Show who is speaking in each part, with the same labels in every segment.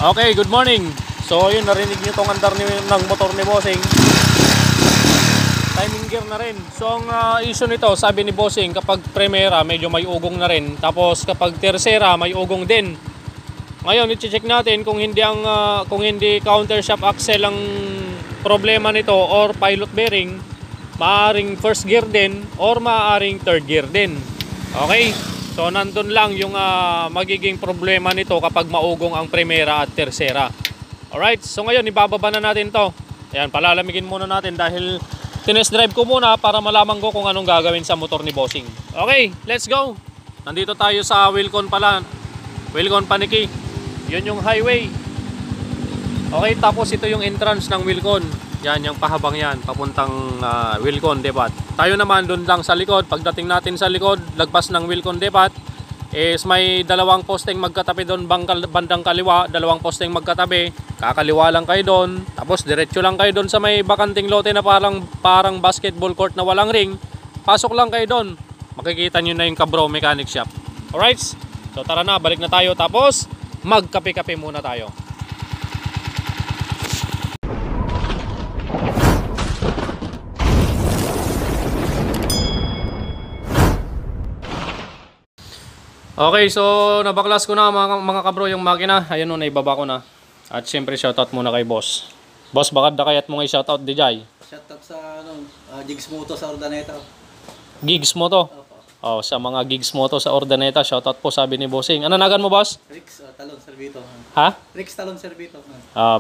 Speaker 1: Okay, good morning. So yun, narinig nyo tong andar ng motor ni Bossing. Timing gear na rin. So ang issue nito, sabi ni Bossing, kapag primera medyo may ugong na rin. Tapos kapag tercera may ugong din. Ngayon, i-check natin kung hindi counter shaft axle ang problema nito or pilot bearing. Maaring first gear din or maaring third gear din. Okay? So nandun lang yung magiging problema nito kapag maugong ang primera at tercera. Alright, so ngayon ibababa na natin to. Ayan, palalamigin muna natin dahil tinest drive ko muna para malaman ko kung anong gagawin sa motor ni Bossing. Okay, let's go. Nandito tayo sa Wilcon pala. Wilcon Paniki. Yun yung highway. Okay, tapos ito yung entrance ng Wilcon. Yan, yung pahabang yan, papuntang Wilcon Depot. Tayo naman doon lang sa likod. Pagdating natin sa likod, lagpas ng Wilcon Depot, is may dalawang posteng magkatabi doon, bandang kaliwa, dalawang posteng magkatabi. Kakaliwa lang kayo doon. Tapos diretso lang kayo doon sa may bakanting lote na parang basketball court na walang ring. Pasok lang kayo doon. Makikita nyo na yung Cabro Mechanic Shop. Alright? So tara na, balik na tayo. Tapos magkape-kape muna tayo. Okay, so nabaklas ko na mga kabro yung makina. Ayun o, naibaba ko na. At syempre shoutout muna kay boss. Boss, baka dakayat mo nga shoutout DJ.
Speaker 2: Shoutout sa Gigs Moto sa Ordaneta.
Speaker 1: Gigs Moto? Oh, sa mga Gigs Moto sa Ordaneta, shoutout po sabi ni Bossing. Ano nagan mo, boss?
Speaker 2: Rix Talon Servito.
Speaker 1: Ha?
Speaker 2: Rix Talon Servito.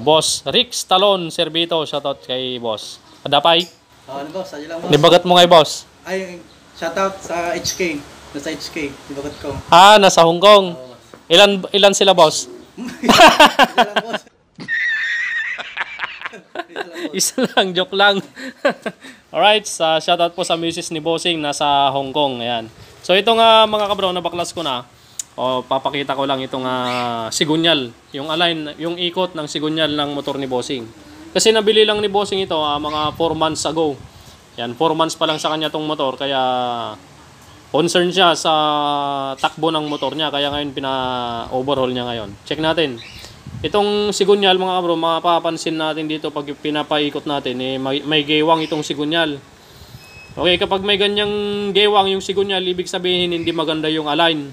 Speaker 1: Boss, Rix Talon Servito, shoutout kay boss. Adapay?
Speaker 2: Ano boss, sadya lang boss.
Speaker 1: Nibagat mo kay boss?
Speaker 2: Ay, shoutout sa HK. Nasa HK, nibagat ko.
Speaker 1: Nasa Hong Kong. Ilan sila, boss? Isa lang, joke lang. Alright, shoutout po sa misis ni Bossing nasa Hong Kong. Ayan. So itong mga kabro, nabaklas ko na. Papakita ko lang itong sigunyal, yung align, yung ikot ng sigunyal ng motor ni Bossing. Kasi nabili lang ni Bossing ito mga 4 months ago. Yan, 4 months pa lang sa kanya tong motor, kaya concern siya sa takbo ng motor niya, kaya ngayon pina-overhaul niya ngayon. Check natin. Itong sigunyal mga kabro, mapapansin natin dito pag pinapaikot natin, may gewang itong sigunyal. Okay, kapag may ganyang gewang yung sigunyal, ibig sabihin hindi maganda yung align.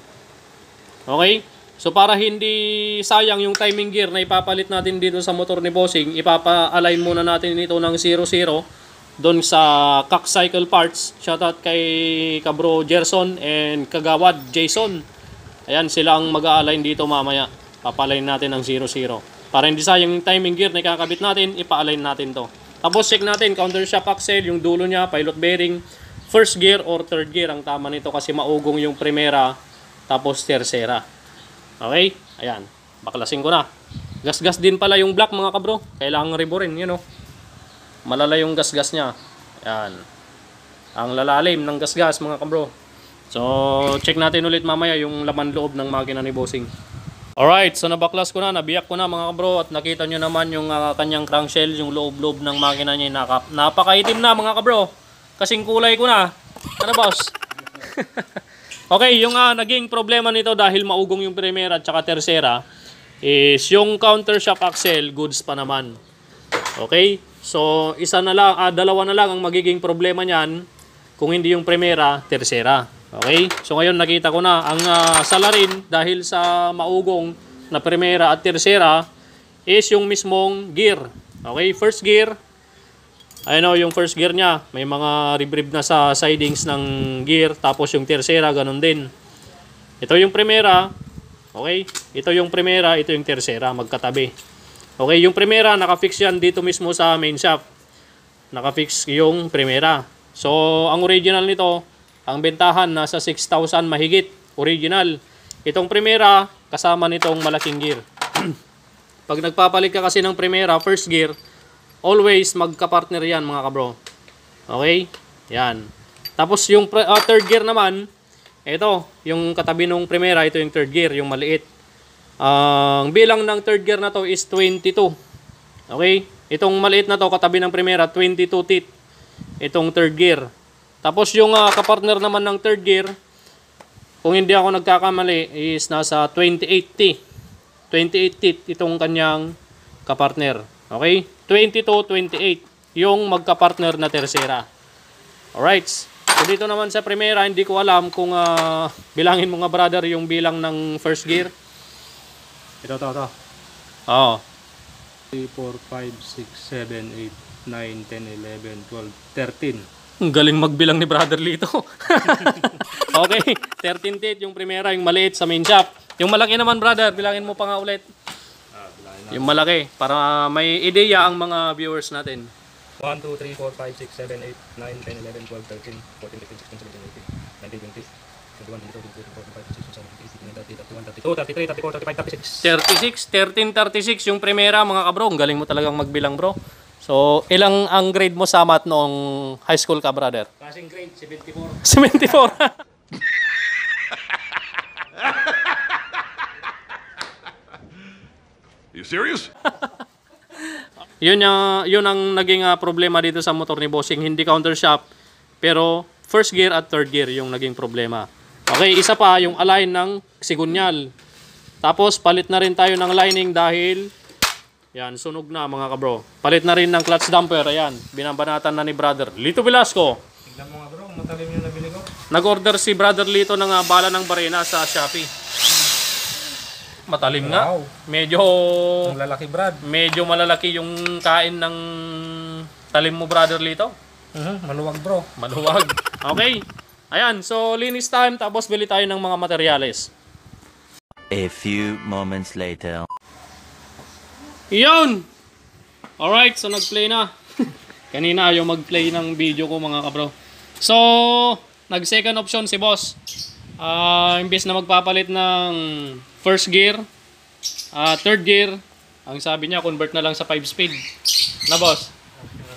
Speaker 1: Okay? So para hindi sayang yung timing gear na ipapalit natin dito sa motor ni Bossing, ipapa-align muna natin ito ng 0-0 doon sa Cock Cycle Parts. Shoutout kay Cabro Gerson and Kagawad Jason. Ayan, sila ang mag-a-align dito mamaya. Papalain natin ng 0-0. Para hindi sayang yung timing gear na ikakabit natin, ipa-align natin to. Tapos check natin, counter shaft axle, yung dulo niya, pilot bearing, first gear or third gear. Ang tama nito kasi maugong yung primera, tapos tercera. Okay? Ayan, baklasin ko na. Gas-gas din pala yung black mga kabro. Kailangan riborin, you know. Malala yung gas-gas niya. Yan. Ang lalalim ng gas-gas mga kabro. So, check natin ulit mamaya yung laman loob ng makina ni Bossing. Alright, so nabaklas ko na, nabiyak ko na mga kabro. At nakita nyo naman yung kanyang crankshell, yung loob-loob ng makina niya. Napakaitim na mga kabro. Kasing kulay ko na. Ano boss? Okay, yung naging problema nito dahil maugong yung primera at saka tercera is yung counter shaft axle, goods pa naman. Okay? So, dalawa na lang ang magiging problema niyan kung hindi yung primera, tercera. Okay? So, ngayon nakita ko na ang salarin dahil sa maugong na primera at tercera is yung mismong gear. Okay? First gear, yung first gear niya, may mga rib-rib na sa sidings ng gear. Tapos yung tercera, ganun din. Ito yung primera. Okay? Ito yung primera, ito yung tercera, magkatabi. Okay, yung primera, nakafix yan dito mismo sa main shaft. Nakafix yung primera. So, ang original nito, ang bentahan nasa 6,000 mahigit. Original. Itong primera, kasama nitong malaking gear. Pag nagpapalit ka kasi ng primera, first gear, always magka-partner yan mga kabro. Okay? Yan. Tapos yung third gear naman, ito, yung katabi ng primera, ito yung third gear, yung maliit. Ang bilang ng third gear na to is 22. Okay? Itong maliit na to, katabi ng primera, 22 teeth. Itong third gear. Tapos yung kapartner naman ng third gear, kung hindi ako nagkakamali, is nasa 28T. 28 teeth itong kanyang kapartner. Okay? 22-28 yung magkapartner na tersera. Alright. So dito naman sa primera, hindi ko alam kung bilangin mo nga brother yung bilang ng first gear. Ito. Oo. 3, 4, 5, 6, 7, 8, 9, 10, 11, 12, 13. Ang galing magbilang ni brother Lito. Okay, 13 teeth yung primera, yung maliit sa main shop. Yung malaki naman brother, bilangin mo pa nga ulit. Yung malaki, para may ideya ang mga viewers natin.
Speaker 3: 1, 2, 3, 4, 5, 6, 7, 8, 9, 10, 11, 12, 13, 14, 15, 16, 17, 18, 19, 20, 21, 22, 23, 24, 25, 26, 27, 28, 29, 30, 31, 32, 33, 34, 35, 36.
Speaker 1: 36, 13, 36 yung primera mga kabro. Ang galing mo talagang magbilang bro. So, ilang ang grade mo sa math noong high school ka brother?
Speaker 3: Passing grade, 74.
Speaker 1: 74.
Speaker 4: You serious?
Speaker 1: Yun ang naging problema dito sa motor ni Bossing. Hindi counter shop, pero first gear at third gear yung naging problema. Okay, isa pa yung align ng sigunyal. Tapos palit na rin tayo ng lining dahil yan, sunog na mga kabro. Palit na rin ng clutch damper. Ayan, binabanatan na ni brother Lito Velasco.
Speaker 3: Tignan mo nga bro, matalim yung nabili ko.
Speaker 1: Nag-order si brother Lito ng bala ng barena sa Shopee. Matalim nga.
Speaker 3: Wow. Ang lalaki Brad.
Speaker 1: Medyo malalaki yung kain ng talim mo brother Lito.
Speaker 3: Maluwag bro.
Speaker 1: Maluwag. Okay. Ayan, so linis time tapos bili tayo ng mga materyales.
Speaker 5: A few moments later.
Speaker 1: Iyon! Alright, so nag-play na. Kanina ayaw mag-play ng video ko mga kabro. So, nag-second option si boss. Imbes na magpapalit ng first gear, third gear, ang sabi niya, convert na lang sa 5-speed. Na boss?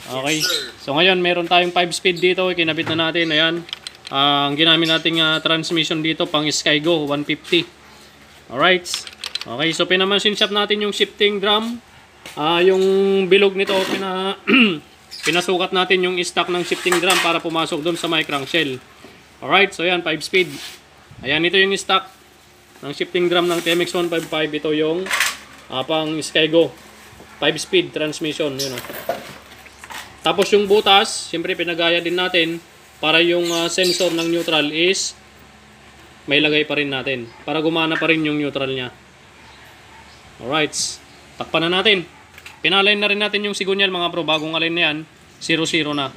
Speaker 1: Okay. So ngayon, meron tayong 5-speed dito. Ikinabit na natin. Ayan. Ang ginamit nating transmission dito, pang Skygo, 150. Alright. Okay, so pinamasin shop natin yung shifting drum. Yung bilog nito, pinasukat natin yung stock ng shifting drum para pumasok doon sa may crankshell. Alright, so yan, 5-speed. Ayan, ito yung stock ng shifting drum ng TMX 155. Ito yung pang Skygo 5-speed transmission. Yun, Tapos yung butas, siyempre pinagaya din natin para yung sensor ng neutral is may lagay pa rin natin para gumana pa rin yung neutral niya. Alright, takpan na natin. Pinalign na rin natin yung sigunyal mga bro. Bagong align na yan, 0-0 na.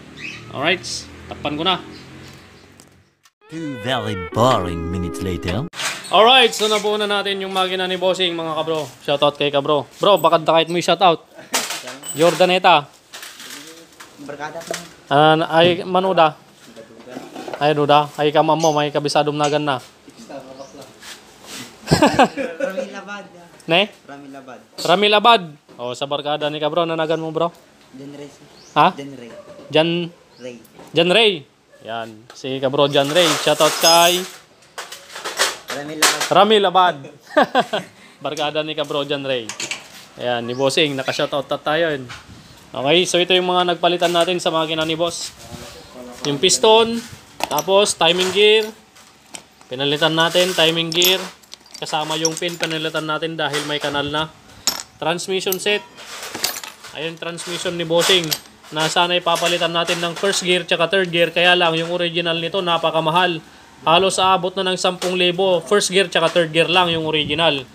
Speaker 1: Alright, takpan ko na.
Speaker 5: 2 very boring minutes later.
Speaker 1: Alright, so nabuo na natin yung makina ni Bossing mga kabro. Shoutout kay kabro. Bro, baka dakait mo yung shoutout. Jordaneta.
Speaker 2: Barkada pa.
Speaker 1: Ay manuda. Ay duda. Ay kamam mo, may kabisadom nagan na.
Speaker 2: Rami Labad.
Speaker 1: Ne?
Speaker 2: Rami Labad.
Speaker 1: Ramil Abad. O, sa barkada ni kabro, nanagan mo bro?
Speaker 2: Jan Ray.
Speaker 1: Ha?
Speaker 2: Jan Ray.
Speaker 1: Jan Ray. Yan, si kabro Jan Ray. Shoutout kay
Speaker 2: Rami Labad.
Speaker 1: Ramil Abad. Barkada ni kabro Jan Ray. Ayan, ni Bossing, naka-shoutout tayo yun. Okay, so ito yung mga nagpalitan natin sa makina ni Boss. Yung piston, tapos timing gear. Pinalitan natin, timing gear. Kasama yung pin, pinalitan natin dahil may kanal na. Transmission set. Ayun, transmission ni Bossing. Na sana ipapalitan natin ng first gear tsaka third gear. Kaya lang, yung original nito napakamahal. Halos aabot na ng 10,000. First gear tsaka third gear lang yung original.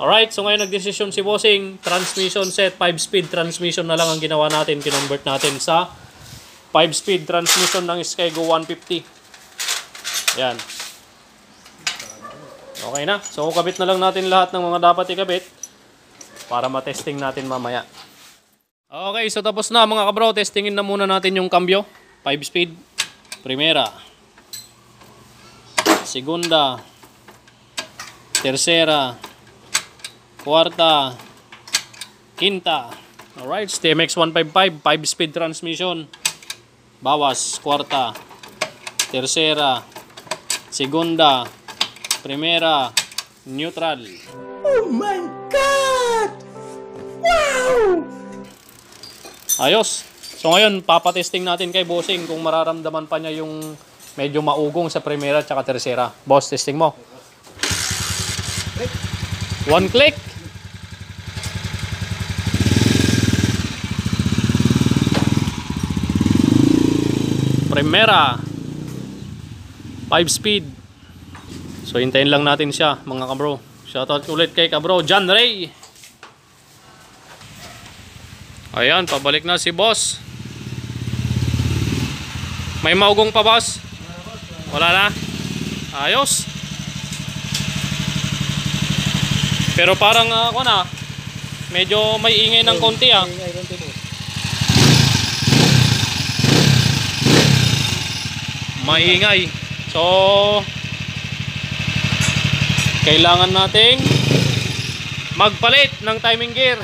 Speaker 1: Alright, so ngayon nagdesisyon si Bossing. Transmission set, 5-speed transmission na lang ang ginawa natin. Kinonvert natin sa 5-speed transmission ng Skygo 150. Yan. Okay na. So, kabit na lang natin lahat ng mga dapat ikabit para matesting natin mamaya. Okay, so tapos na mga kabro. Testingin na muna natin yung cambio. 5-speed. Primera. Segunda. Tercera. Kuarta. Quinta. Alright, TMX 155. 5-speed transmission. Bawas. Kuarta. Tercera. Segunda. Primera, neutral.
Speaker 2: Oh my God! Wow!
Speaker 1: Ayos. So ngayon, papatesting natin kay Bossing kung mararamdaman pa niya yung medyo maugong sa primera at tercera. Boss, testing mo. 1 click. Primera 5 speed. So hintayin lang natin siya mga kabro. Shoutout ulit kay kabro John Ray. Ayan, pabalik na si boss. May maugong pa boss? Wala na? Ayos. Pero parang ako na medyo may ingay ng konti ah. Maingay. So kailangan nating magpalit ng timing gear.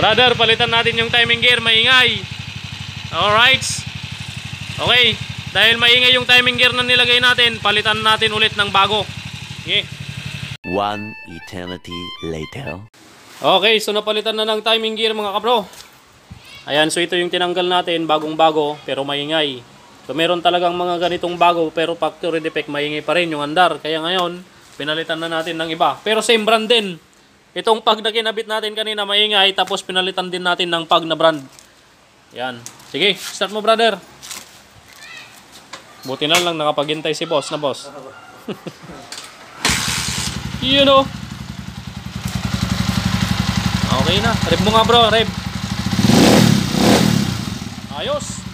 Speaker 1: Brother, palitan natin yung timing gear, maingay. Alright. Okay, dahil maingay yung timing gear na nilagay natin, palitan natin ulit ng bago. Okay.
Speaker 5: One eternity later.
Speaker 1: Okay, so napalitan na ng timing gear mga kabro. Ayan, so ito yung tinanggal natin, bagong bago, pero maingay. So meron talagang mga ganitong bago, pero factory defect, maingay pa rin yung andar. Kaya ngayon, pinalitan na natin ng iba. Pero same brand din. Itong pag na kinabit natin kanina maingay, tapos pinalitan din natin ng pag na brand. Yan. Sige, start mo brother. Buti na lang nakapaghintay si boss na boss. You know. Okay na. Rev mo nga bro, rev. Ayos.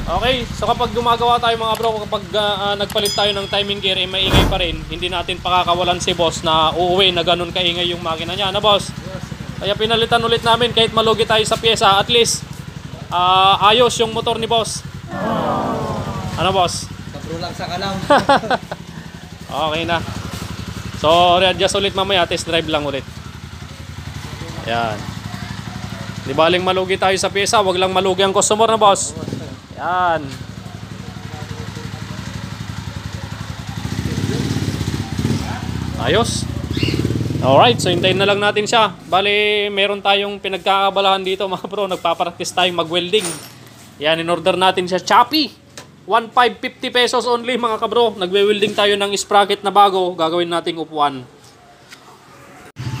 Speaker 1: Okay, so kapag gumagawa tayo mga bro, kapag nagpalit tayo ng timing gear, eh, maingay pa rin, hindi natin pakakawalan si boss na uuwi na ganun kaingay yung makina niya, na boss? Kaya pinalitan ulit namin kahit malugi tayo sa pyesa, at least ayos yung motor ni boss. Ano boss?
Speaker 2: Kabro lang sa kalaw.
Speaker 1: Okay na. So readjust ulit mamaya, test drive lang ulit. Yan. Di baling malugi tayo sa pyesa, wag lang malugi ang customer na boss. Yan. Ayos. Alright, so hintayin na lang natin siya. Bali, meron tayong pinagkakabalahan dito mga bro. Nagpapractice tayong mag-welding. Yan, in-order natin siya. Choppy! 1,550 pesos only mga kabro. Nagwe-welding tayo ng sprocket na bago. Gagawin nating upuan.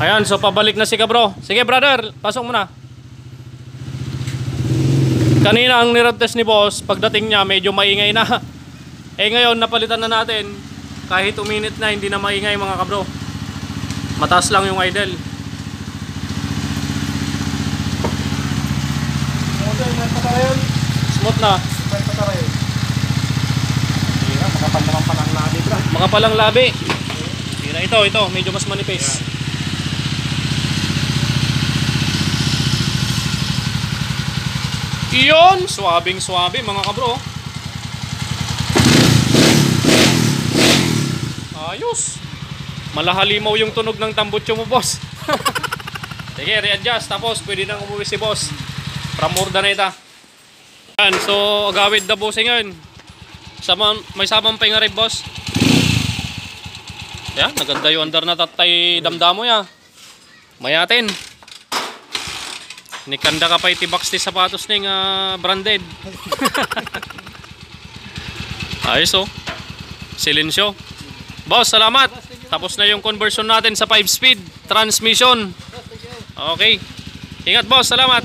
Speaker 1: Ayan, so pabalik na si kabro. Sige brother, pasok mo na. Kanina ang nirad test ni boss, pagdating niya medyo maingay na. Eh ngayon napalitan na natin. Kahit uminit na, hindi na maingay mga kabro. Mataas lang yung idle. Smooth na.
Speaker 3: Makapal naman pa ng labi bro.
Speaker 1: Makapalang labi. Ito, medyo mas manipis. Iyon, swabing-swabe mga kabro. Ayos. Malahalimaw yung tunog ng tambutso mo, boss. Sige, readjust. Tapos, pwede nang umuwi si boss. From Urdaneta. Yan, so, agawid na bossing ngayon. May samang pa yung rib, boss. Yan, naganda yung andar na tatay damdamo ya. Mayatin. Nikanda ka pa itibox ti sapatos ning branded. Ayos oh. Silensyo. Boss, salamat. Tapos na yung conversion natin sa 5-speed transmission. Okay. Ingat boss, salamat.